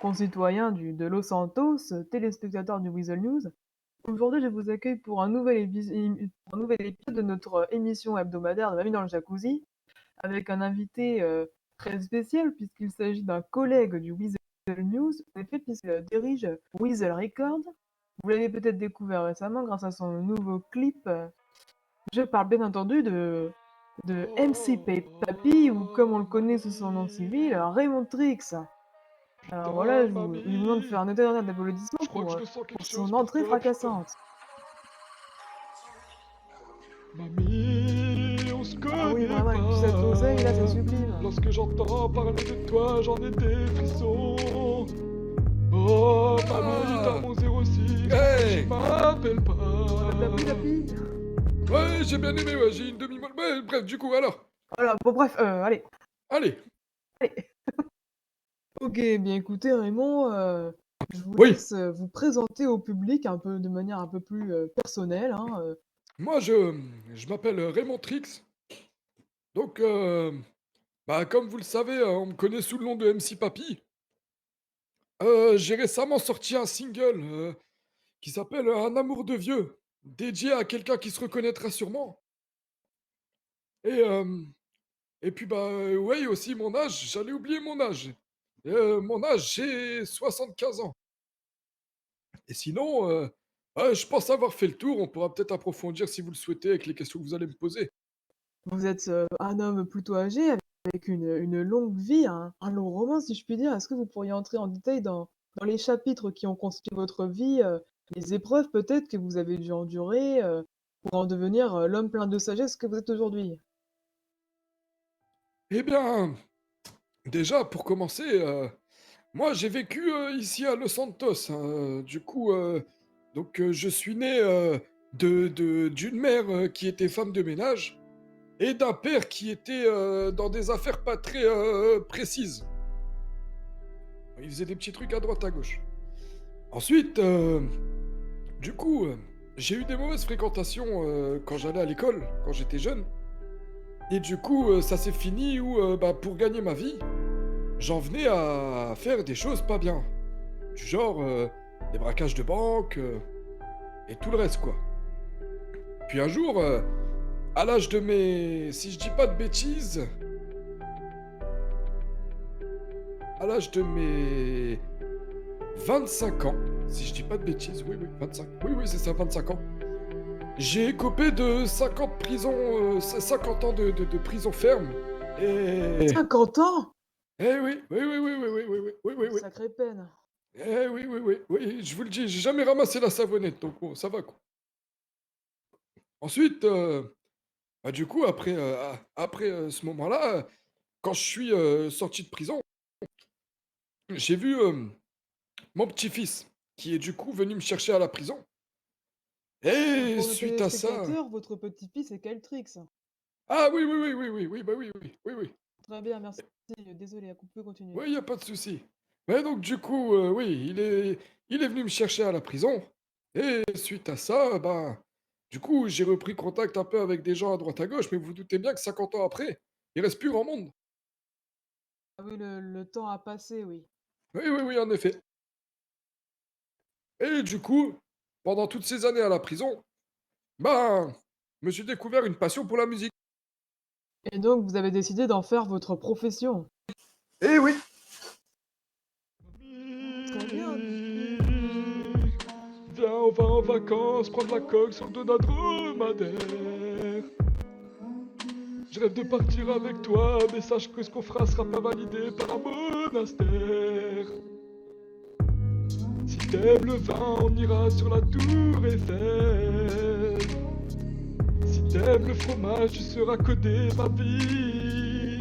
concitoyens de Los Santos, téléspectateurs du Weasel News. Aujourd'hui, je vous accueille pour un nouvel épisode de notre émission hebdomadaire de Mamie dans le Jacuzzi, avec un invité très spécial, puisqu'il s'agit d'un collègue du Weasel News, en effet, puisqu'il dirige Weasel Records. Vous l'avez peut-être découvert récemment grâce à son nouveau clip. Je parle bien entendu de MC Papi, ou comme on le connaît sous son nom civil, Raymond Trix. Alors voilà, Putain, je vous demande de faire mamie, un éternel d'applaudissements je crois que je ressens pour quelque chose son pour entrée toi, putain. fracassante. Mamie, on se Ah oui, connaît vraiment, avec toute cette oseille, là, c'est pas. sublime. Lorsque j'entends parler de toi, j'en ai des frissons. Oh, mamie, dans mon 06, pourquoi tu m'appelles Papi, pas? papi. Ouais, j'ai bien aimé, ouais, j'ai une demi-molle. Ouais, bref, du coup, alors, Voilà, bon bref, allez, allez, allez. Ok, bien écoutez Raymond, je vous oui, laisse vous présenter au public un peu de manière un peu plus personnelle, hein. moi, je m'appelle Raymond Trix. Donc, bah, comme vous le savez, on me connaît sous le nom de MC Papy. J'ai récemment sorti un single qui s'appelle Un amour de vieux, dédié à quelqu'un qui se reconnaîtra sûrement. Et, euh, et puis, bah, ouais, aussi mon âge, j'allais oublier mon âge. Mon âge, j'ai 75 ans. Et sinon, ouais, je pense avoir fait le tour. On pourra peut-être approfondir si vous le souhaitez avec les questions que vous allez me poser. Vous êtes un homme plutôt âgé, avec une longue vie, un long roman, si je puis dire. Est-ce que vous pourriez entrer en détail dans les chapitres qui ont constitué votre vie, les épreuves peut-être que vous avez dû endurer pour en devenir l'homme plein de sagesse que vous êtes aujourd'hui? Eh bien, déjà, pour commencer, moi, j'ai vécu ici à Los Santos, hein. Du coup, je suis né d'une mère qui était femme de ménage et d'un père qui était dans des affaires pas très précises. Il faisait des petits trucs à droite à gauche. Ensuite, du coup, j'ai eu des mauvaises fréquentations quand j'allais à l'école, quand j'étais jeune. Et du coup, ça s'est fini où, bah, pour gagner ma vie, j'en venais à faire des choses pas bien. Du genre, des braquages de banque et tout le reste, quoi. Puis un jour, à l'âge de mes... Si je dis pas de bêtises, à l'âge de mes 25 ans, si je dis pas de bêtises, oui, oui, 25. Oui, oui, c'est ça, 25 ans. J'ai écopé de 50 prisons, 50 ans de prison ferme. Et... 50 ans? Eh oui, oui, oui, oui, oui, oui, oui, oui, oui, oui, Une oui. sacrée peine. Eh oui, oui, oui, oui, je vous le dis, j'ai jamais ramassé la savonnette, donc bon, ça va, quoi. Ensuite, bah, du coup, après ce moment-là, quand je suis sorti de prison, j'ai vu mon petit-fils qui est du coup venu me chercher à la prison. Et Pour nos suite à ça... téléspectateurs, votre petit-fils est Caltrix. Ah oui, oui, oui, oui, oui, oui, bah oui, oui, oui, oui. Très bien, merci. Désolé, vous pouvez continuer. Oui, y a pas de souci. Mais donc du coup, oui, il est venu me chercher à la prison. Et suite à ça, bah, du coup, j'ai repris contact un peu avec des gens à droite à gauche, mais vous vous doutez bien que 50 ans après, il reste plus grand monde. Ah oui, le temps a passé, oui. Oui, oui, oui, en effet. Et du coup, pendant toutes ces années à la prison, ben, je me suis découvert une passion pour la musique. Et donc, vous avez décidé d'en faire votre profession. Eh oui. Très bien. Viens, on va en vacances, prendre la coque sur le dos d'un dromadaire. Je rêve de partir avec toi, mais sache que ce qu'on fera sera pas validé par un monastère. Si t'aimes le vin, on ira sur la tour Eiffel. Si t'aimes le fromage, tu seras codé ma vie.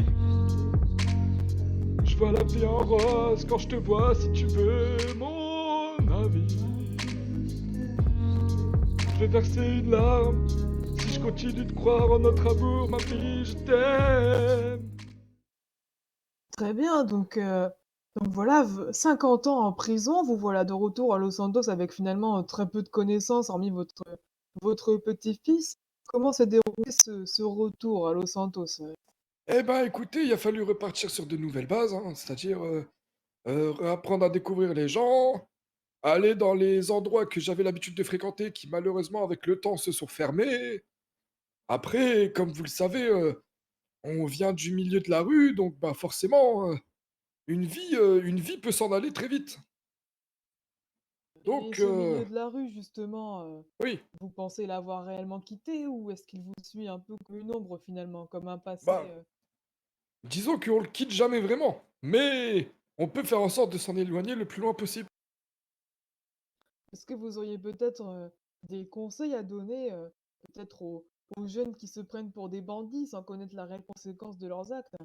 Je vois la vie en rose quand je te vois, si tu veux mon avis. Je vais verser une larme si je continue de croire en notre amour, ma fille, je t'aime. Très bien, donc voilà, 50 ans en prison, vous voilà de retour à Los Santos avec finalement très peu de connaissances, hormis votre petit-fils. Comment s'est déroulé ce retour à Los Santos? Eh ben écoutez, il a fallu repartir sur de nouvelles bases, hein, c'est-à-dire apprendre à découvrir les gens, aller dans les endroits que j'avais l'habitude de fréquenter qui malheureusement avec le temps se sont fermés. Après, comme vous le savez, on vient du milieu de la rue, donc bah, forcément, une vie peut s'en aller très vite. Et Donc ce milieu de la rue justement, oui, vous pensez l'avoir réellement quitté ou est-ce qu'il vous suit un peu comme une ombre finalement, comme un passé, bah, disons qu'on le quitte jamais vraiment, mais on peut faire en sorte de s'en éloigner le plus loin possible. Est-ce que vous auriez peut-être, des conseils à donner, peut-être aux jeunes qui se prennent pour des bandits sans connaître la réelle conséquence de leurs actes?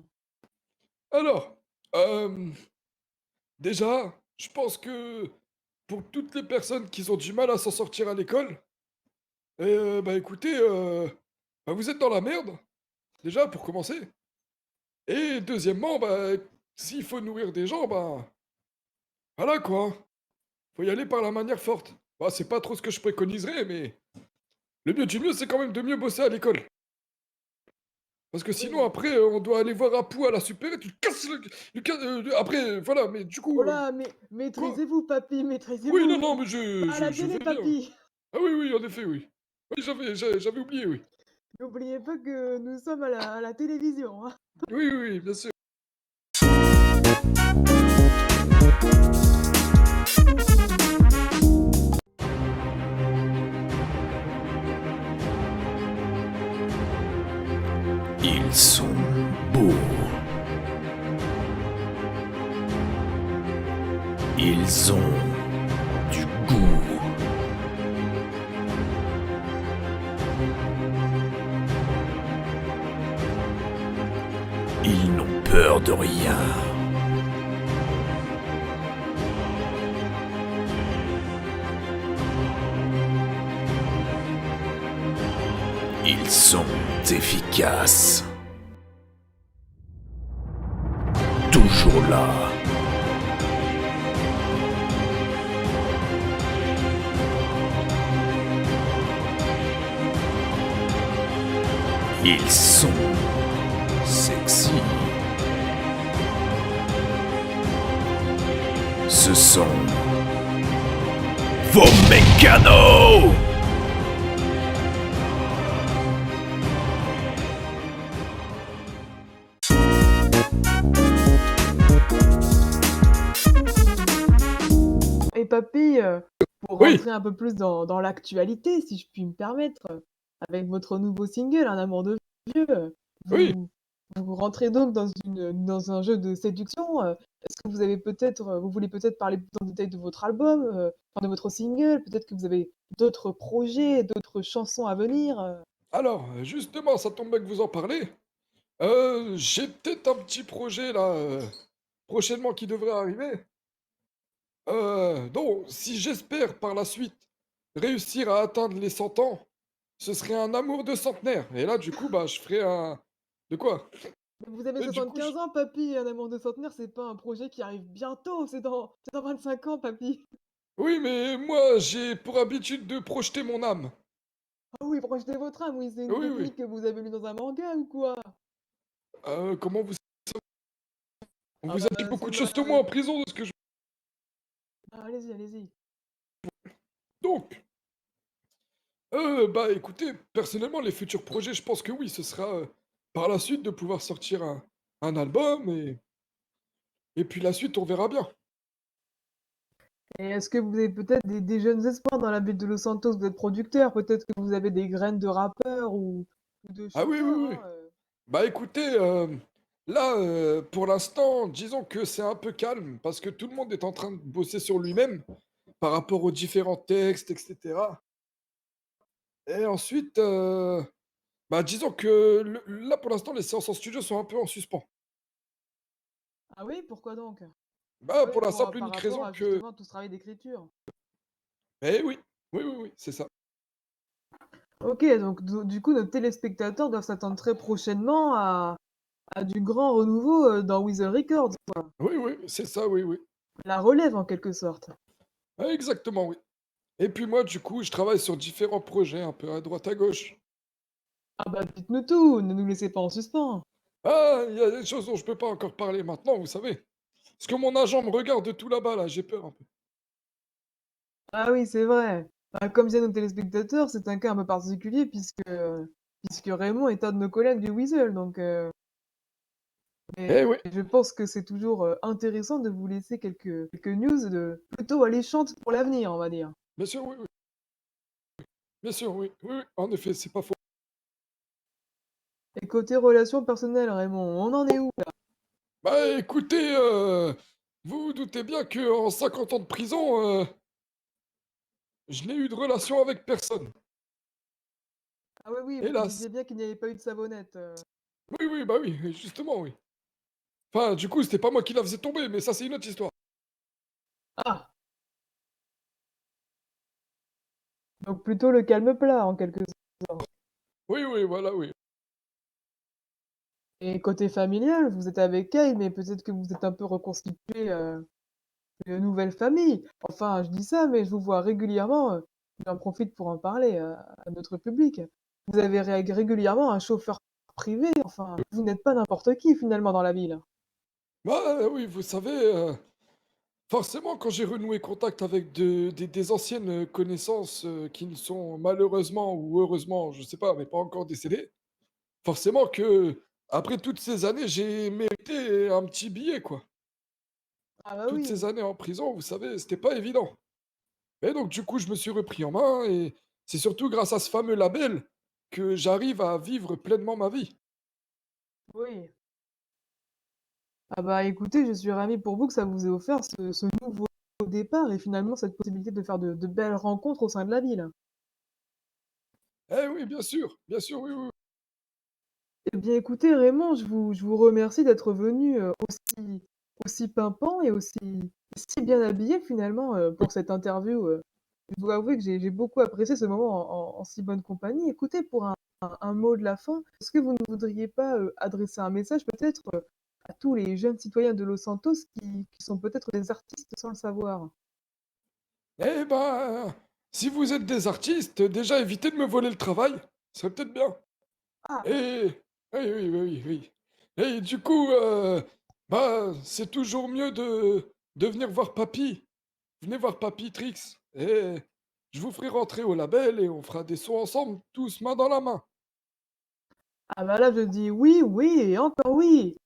Alors, hem, déjà, je pense que pour toutes les personnes qui ont du mal à s'en sortir à l'école, bah, écoutez, bah, vous êtes dans la merde, déjà pour commencer et deuxièmement, bah, s'il faut nourrir des gens, bah, voilà quoi, hein. Faut y aller par la manière forte. Bah, c'est pas trop ce que je préconiserais, mais le mieux du mieux, c'est quand même de mieux bosser à l'école. Parce que sinon, Oui. après, on doit aller voir Apu à la super et tu casses après, voilà, mais du Oh coup, là, mais quoi? maîtrisez-vous papy, Oui, non, maîtrisez-vous! non, mais Pas à la je télé veux bien. papy! Ah oui, oui, en effet, oui. Oui, j'avais oublié, oui. N'oubliez pas que nous sommes à la télévision, hein. Oui, oui, oui, bien sûr. Ils sont beaux. Ils ont du goût. Ils n'ont peur de rien. Ils sont efficaces. Toujours là. Ils sont sexy. Ce sont vos mécanos. Et papy, pour Oui, rentrer un peu plus dans l'actualité, si je puis me permettre, avec votre nouveau single, Un amour de vieux, oui. vous vous rentrez donc dans un jeu de séduction, est-ce que vous avez peut-être, vous voulez peut-être parler plus en détail de votre album, enfin de votre single? Peut-être que vous avez d'autres projets, d'autres chansons à venir, Alors, justement, ça tombe bien que vous en parlez. J'ai peut-être un petit projet là, prochainement qui devrait arriver. Donc si j'espère par la suite réussir à atteindre les 100 ans, ce serait un amour de centenaire et là, du coup, bah, je ferai un de quoi? Mais vous avez Et du coup, je 75 ans papy, Un amour de centenaire, c'est pas un projet qui arrive bientôt, c'est dans 25 ans papy. oui, mais moi, j'ai pour habitude de projeter mon âme. Ah oui, projetez votre âme, oui, c'est une Oui, oui. technique que vous avez lue dans un manga ou quoi? Comment vous on Ah vous a dit bah, beaucoup c'est de ma choses sur moi en prison de ce que je ah, allez-y, allez-y. donc, bah, écoutez, personnellement, les futurs projets, je pense que oui, ce sera, par la suite de pouvoir sortir un album et puis la suite, on verra bien. Et est-ce que vous avez peut-être des jeunes espoirs dans la ville de Los Santos? Vous êtes producteur, peut-être que vous avez des graines de rappeurs ou de Ah oui, oui, chanteurs, oui. hein, Bah, écoutez, là, pour l'instant, disons que c'est un peu calme parce que tout le monde est en train de bosser sur lui-même par rapport aux différents textes et cetera et ensuite, bah, disons que là, pour l'instant, les séances en studio sont un peu en suspens. Ah oui, pourquoi donc? Bah, Oui, pour la pour, simple par unique rapport raison à que justement tout ce travail d'écriture. eh oui, oui, oui, oui, c'est ça. OK, donc du coup, nos téléspectateurs doivent s'attendre très prochainement à du grand renouveau, dans Weasel Records, quoi. Oui, oui, c'est ça, oui, oui. La relève en quelque sorte. Ouais, exactement, oui et puis moi, du coup, je travaille sur différents projets un peu à droite à gauche. Ah bah, dites-nous tout, ne nous laissez pas en suspens. Ah, il y a des choses dont je peux pas encore parler maintenant, vous savez. Parce que mon agent me regarde de tout là-bas, là, j'ai peur un peu. Ah oui, c'est vrai. Bah, comme disaient nos téléspectateurs, c'est un cas un peu particulier puisque Raymond est un de nos collègues du Weasel, donc Eh mais oui, je pense que c'est toujours, intéressant de vous laisser quelques news plutôt alléchantes pour l'avenir, on va dire. bien sûr, oui, oui. Bien sûr, oui, oui, oui, en effet, c'est pas faux. Et côté relations personnelles, Raymond, on en est où là? Bah écoutez, vous vous doutez bien qu'en 50 ans de prison, je n'ai eu de relation avec personne. Ah oui, oui, vous me Hélas. disiez bien qu'il n'y avait pas eu de savonnette, Oui, oui, bah oui, justement, oui. Enfin, du coup, c'était pas moi qui la faisais tomber, mais ça, c'est une autre histoire. Ah! Donc plutôt le calme plat en quelque sorte. Oui, oui, voilà, oui. Et côté familial, vous êtes avec elle, mais peut-être que vous êtes un peu reconstitué, une nouvelle famille. Enfin, je dis ça, mais je vous vois régulièrement, j'en profite pour en parler, à notre public. Vous avez régulièrement un chauffeur privé, enfin, vous n'êtes pas n'importe qui finalement dans la ville. Bah oui, vous savez, forcément, quand j'ai renoué contact avec des anciennes connaissances qui ne sont malheureusement ou heureusement, je sais pas, mais pas encore décédées, forcément que, après toutes ces années, j'ai mérité un petit billet, quoi. Ah bah Toutes oui, ces années en prison, vous savez, c'était pas évident. Et donc, du coup, je me suis repris en main et c'est surtout grâce à ce fameux label que j'arrive à vivre pleinement ma vie. oui. Ah bah écoutez, je suis ravie pour vous que ça vous ait offert ce nouveau départ et finalement cette possibilité de faire de belles rencontres au sein de la ville. Eh oui, bien sûr, oui, oui. Eh bien écoutez Raymond, je vous remercie d'être venu, aussi pimpant et aussi si bien habillé finalement, pour cette interview, Je dois avouer que j'ai beaucoup apprécié ce moment en si bonne compagnie. Écoutez, pour un mot de la fin, est-ce que vous ne voudriez pas, adresser un message peut-être, à tous les jeunes citoyens de Los Santos qui sont peut-être des artistes sans le savoir? Eh ben, si vous êtes des artistes, déjà évitez de me voler le travail, ce serait peut-être bien. Ah! Et oui, oui, oui, oui, oui. Et du coup, bah, c'est toujours mieux de venir voir papy. Venez voir papy Trix. Et je vous ferai rentrer au label et on fera des sons ensemble, tous main dans la main. Ah bah là, je dis oui, oui et encore oui!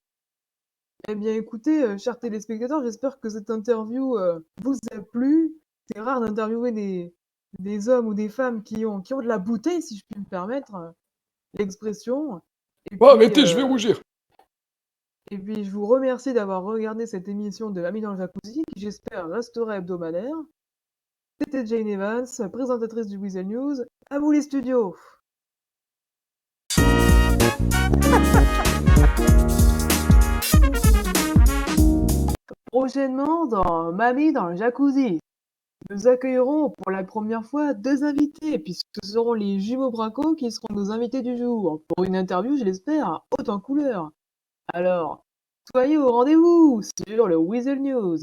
Eh bien écoutez, chers téléspectateurs, j'espère que cette interview, vous a plu. C'est rare d'interviewer des hommes ou des femmes qui ont de la bouteille, si je puis me permettre, l'expression. Et Bon, puis, arrêtez, je vais rougir. Et puis, je vous remercie d'avoir regardé cette émission de Amis dans le Jacuzzi, qui j'espère restera hebdomadaire. C'était Jane Evans, présentatrice du Weasel News. À vous les studios! Prochainement dans Mamie dans le Jacuzzi, nous accueillerons pour la première fois deux invités, puisque ce seront les jumeaux Braco qui seront nos invités du jour, pour une interview, je l'espère, haute en couleur. Alors, soyez au rendez-vous sur le Weasel News.